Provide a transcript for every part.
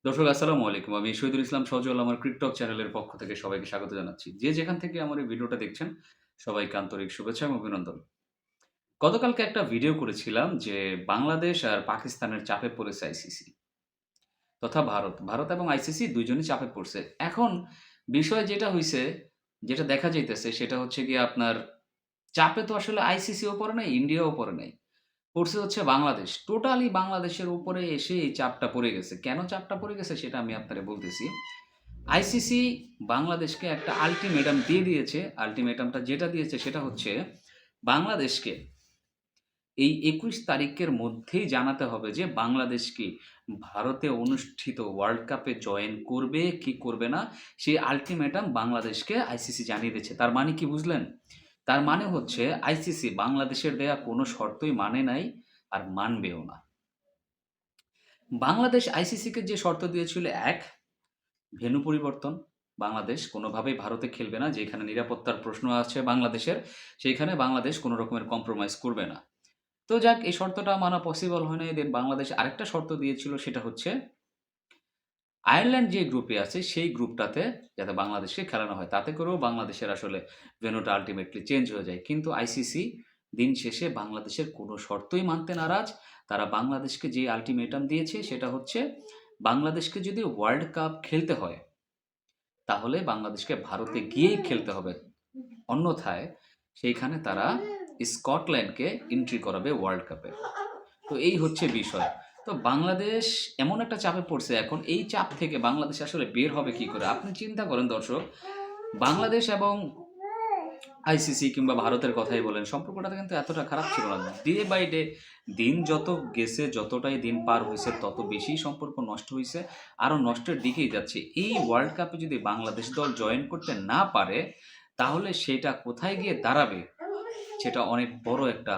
দর্শক আসসালামু আলাইকুম। আমি শহীদুল ইসলাম সজল আমার ক্রিকটক চ্যানেলের পক্ষ থেকে সবাইকে স্বাগত জানাচ্ছি। যে যেখান থেকে আমার এই ভিডিওটা দেখছেন সবাইকে আন্তরিক শুভেচ্ছা এবং অভিনন্দন। গতকালকে একটা ভিডিও করেছিলাম যে বাংলাদেশ আর পাকিস্তানের চাপে পড়েছে আইসিসি তথা ভারত। ভারত এবং আইসিসি ২ জনই চাপে পড়ছে। এখন বিষয় যেটা হইছে, যেটা দেখা যাইতেছে সেটা হচ্ছে গিয়ে আপনার চাপে তো আসলে আইসিসিও পড়ে নাই, ইন্ডিয়াও পড়ে নাই। পড়ছে হচ্ছে বাংলাদেশ। টোটালি বাংলাদেশের উপরে এসে এই চাপটা পড়ে গেছে। কেন চাপটা পড়ে গেছে সেটা আমি আপনারে বলতেছি। আইসিসি বাংলাদেশকে একটা আল্টিমেটাম দিয়ে দিয়েছে। আল্টিমেটামটা যেটা দিয়েছে সেটা হচ্ছে বাংলাদেশকে এই ২১ তারিখের মধ্যেই জানাতে হবে যে বাংলাদেশ কি ভারতে অনুষ্ঠিত ওয়ার্ল্ড কাপে জয়েন করবে কি করবে না, সেই আল্টিমেটাম বাংলাদেশকে আইসিসি জানিয়ে দিচ্ছে। তার মানে কি বুঝলেন? তার মানে হচ্ছে আইসিসি বাংলাদেশের দেয়া কোনো শর্তই মানে নাই আর মানবেও না। বাংলাদেশ আইসিসিকে যে শর্ত দিয়েছিল ১, ভেন্যু পরিবর্তন। বাংলাদেশ কোনোভাবেই ভারতে খেলবে না। যেখানে নিরাপত্তার প্রশ্ন আছে বাংলাদেশের, সেইখানে বাংলাদেশ কোনো রকমের কম্প্রোমাইজ করবে না। তো যাক, এই শর্তটা মানা পসিবল হয় নাই। দেন বাংলাদেশ আরেকটা শর্ত দিয়েছিল, সেটা হচ্ছে আয়ারল্যান্ড যে গ্রুপে আছে সেই গ্রুপটাতে যাতে বাংলাদেশকে খেলানো হয়। তাতে করেও বাংলাদেশের আসলে ভেন্যুটা আল্টিমেটলি চেঞ্জ হয়ে যায়। কিন্তু আইসিসি দিন শেষে বাংলাদেশের কোনো শর্তই মানতে নারাজ। তারা বাংলাদেশকে যে আল্টিমেটাম দিয়েছে সেটা হচ্ছে বাংলাদেশকে যদি ওয়ার্ল্ড কাপ খেলতে হয় তাহলে বাংলাদেশকে ভারতে গিয়েই খেলতে হবে। অন্যথায় সেইখানে তারা স্কটল্যান্ডকে এন্ট্রি করাবে ওয়ার্ল্ড কাপে। তো এই হচ্ছে বিষয়। তো বাংলাদেশ এমন একটা চাপে পড়ছে এখন, এই চাপ থেকে বাংলাদেশ আসলে বের হবে কি করে? আপনি চিন্তা করেন দর্শক, বাংলাদেশ এবং আইসিসি কিংবা ভারতের কথাই বলেন, সম্পর্কটা কিন্তু এতটা খারাপ ছিল না। ডে বাই ডে দিন যত গেছে, যতটাই দিন পার হইছে, তত বেশি সম্পর্ক নষ্ট হইছে। আরো নষ্টের দিকেই যাচ্ছে। এই ওয়ার্ল্ড কাপে যদি বাংলাদেশ দল জয়েন করতে না পারে, তাহলে সেটা কোথায় গিয়ে দাঁড়াবে? সেটা অনেক বড় একটা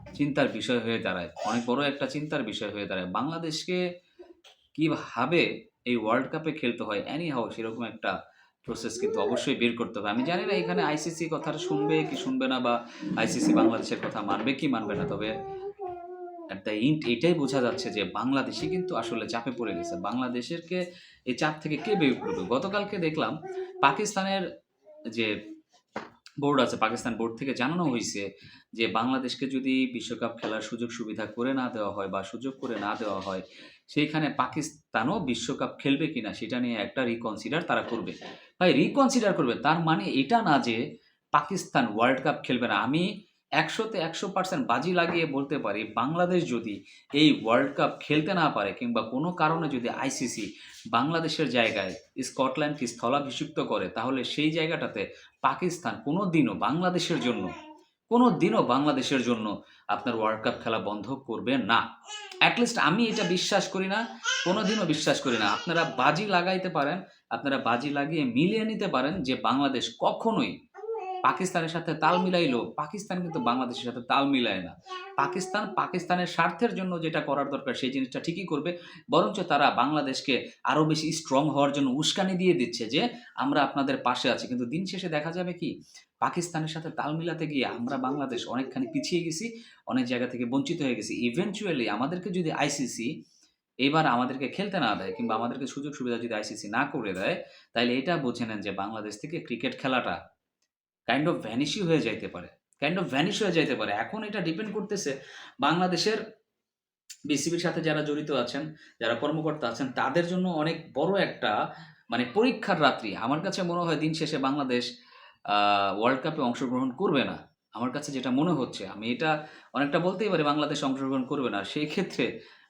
চিন্তার বিষয় হয়ে দাঁড়ায়। অনেক বড় একটা চিন্তার বিষয় হয়ে দাঁড়ায়। বাংলাদেশকে কিভাবে এই ওয়ার্ল্ড কাপে খেলতে হয় এনিহাউ সেরকম একটা প্রসেস কিন্তু অবশ্যই বের করতে হবে। আমি জানি না এখানে আইসিসি কথাটা শুনবে কি শুনবে না, বা আইসিসি বাংলাদেশের কথা মানবে কি মানবে না। তবে এট দ্য এন্ড এটাই বোঝা যাচ্ছে যে বাংলাদেশই কিন্তু আসলে চাপে পড়ে গেছে। বাংলাদেশেরকে এই চাপ থেকে কে বের করবে? গতকালকে দেখলাম পাকিস্তানের যে বোর্ড আছে, পাকিস্তান বোর্ড থেকে জানানো হইছে যে বাংলাদেশকে যদি বিশ্বকাপ খেলার সুযোগ সুবিধা করে না দেওয়া হয় বা সুযোগ করে না দেওয়া হয়, সেইখানে পাকিস্তানও বিশ্বকাপ খেলবে কিনা সেটা নিয়ে একটা রিকনসিডার তারা করবে। ভাই, রিকনসিডার করবে তার মানে এটা না যে পাকিস্তান ওয়ার্ল্ড কাপ খেলবে না। আমি ১০০ তে ১০০% বাজি লাগিয়ে বলতে পারি বাংলাদেশ যদি এই ওয়ার্ল্ড কাপ খেলতে না পারে কিংবা কোনো কারণে যদি আইসিসি বাংলাদেশের জায়গায় স্কটল্যান্ডকে স্থলাভিষিক্ত করে, তাহলে সেই জায়গাটাতে পাকিস্তান কোনোদিনও বাংলাদেশের জন্য আপনার ওয়ার্ল্ড কাপ খেলা বন্ধ করবে না। এট লিস্ট আমি এটা বিশ্বাস করি না, কোনোদিনও বিশ্বাস করি না। আপনারা বাজি লাগাইতে পারেন, আপনারা বাজি লাগিয়ে মিলিয়ে নিতে পারেন যে বাংলাদেশ কখনোই পাকিস্তানের সাথে তাল মিলাইলেও পাকিস্তান কিন্তু বাংলাদেশের সাথে তাল মিলায় না। পাকিস্তান পাকিস্তানের স্বার্থের জন্য যেটা করার দরকার সেই জিনিসটা ঠিকই করবে। বরঞ্চ তারা বাংলাদেশকে আরো বেশি স্ট্রং হওয়ার জন্য উস্কানি দিয়ে দিচ্ছে যে আমরা আপনাদের পাশে আছি। কিন্তু দিন শেষে দেখা যাবে কি পাকিস্তানের সাথে তাল মিলাতে গিয়ে আমরা বাংলাদেশ অনেকখানি পিছিয়ে গেছি, অনেক জায়গা থেকে বঞ্চিত হয়ে গেছি। ইভেনচুয়ালি আমাদেরকে যদি আইসিসি এবার আমাদেরকে খেলতে না দেয় কিংবা আমাদেরকে সুযোগ সুবিধা যদি আইসিসি না করে দেয়, তাইলে এটা বুঝে নেন যে বাংলাদেশ থেকে ক্রিকেট খেলাটা কাইন্ড অফ ভ্যানিশই হয়ে যাইতে পারে। কাইন্ড অফ ভ্যানিশ হয়ে যাইতে পারে। এখন এটা ডিপেন্ড করতেছে বাংলাদেশের বিসিবির সাথে যারা জড়িত আছেন, যারা কর্মকর্তা আছেন তাদের জন্য অনেক বড় একটা মানে পরীক্ষার রাত্রি। আমার কাছে মনে হয় দিন শেষে বাংলাদেশ ওয়ার্ল্ড কাপে অংশগ্রহণ করবে না। আমার কাছে যেটা মনে হচ্ছে, আমি এটা অনেকটা বলতেই পারি বাংলাদেশ অংশগ্রহণ করবে না। সেই ক্ষেত্রে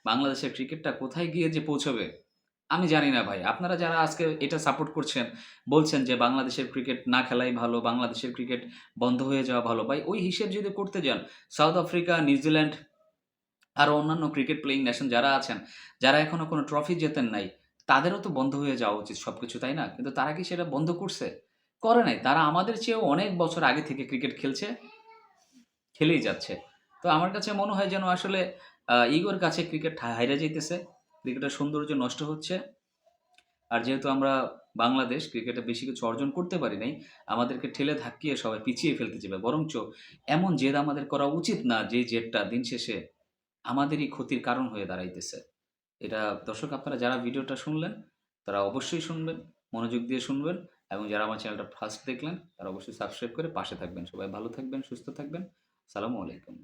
বাংলাদেশের ক্রিকেটটা কোথায় গিয়ে যে পৌঁছবে আমি জানি না ভাই। আপনারা যারা আজকে এটা সাপোর্ট করছেন, বলছেন যে বাংলাদেশের ক্রিকেট না খেলাই ভালো, বাংলাদেশের ক্রিকেট বন্ধ হয়ে যাওয়া ভালো। ভাই ওই হিসেব যদি করতে যান, সাউথ আফ্রিকা, নিউজিল্যান্ড আরো অন্যান্য ক্রিকেট প্লেয়িং নেশন যারা আছেন, যারা এখনো কোনো ট্রফি জেতেন নাই, তাদেরও তো বন্ধ হয়ে যাওয়া উচিত সবকিছু, তাই না? কিন্তু তারা কি সেটা বন্ধ করছে? করে নাই। তারা আমাদের চেয়েও অনেক বছর আগে থেকে ক্রিকেট খেলছে, খেলেই যাচ্ছে। তো আমার কাছে মনে হয় যেন আসলে ইগোর কাছে ক্রিকেট হাইরা যাইতেছে। ক্রিকেটের সৌন্দর্য নষ্ট হচ্ছে। আর যেহেতু আমরা বাংলাদেশ ক্রিকেটে বেশি কিছু অর্জন করতে পারি নাই, আমাদেরকে ঠেলে ধাক্কিয়ে সবাই পিছিয়ে ফেলতে চাইবে। বরঞ্চ এমন জেদ আমাদের করা উচিত না, যে জেদটা দিন শেষে আমাদেরই ক্ষতির কারণ হয়ে দাঁড়াইতেছে। এটা দর্শক আপনারা যারা ভিডিওটা শুনলেন, তারা অবশ্যই শুনবেন, মনোযোগ দিয়ে শুনবেন এবং যারা আমার চ্যানেলটা ফার্স্ট দেখলেন, তারা অবশ্যই সাবস্ক্রাইব করে পাশে থাকবেন। সবাই ভালো থাকবেন, সুস্থ থাকবেন। আসসালামু আলাইকুম।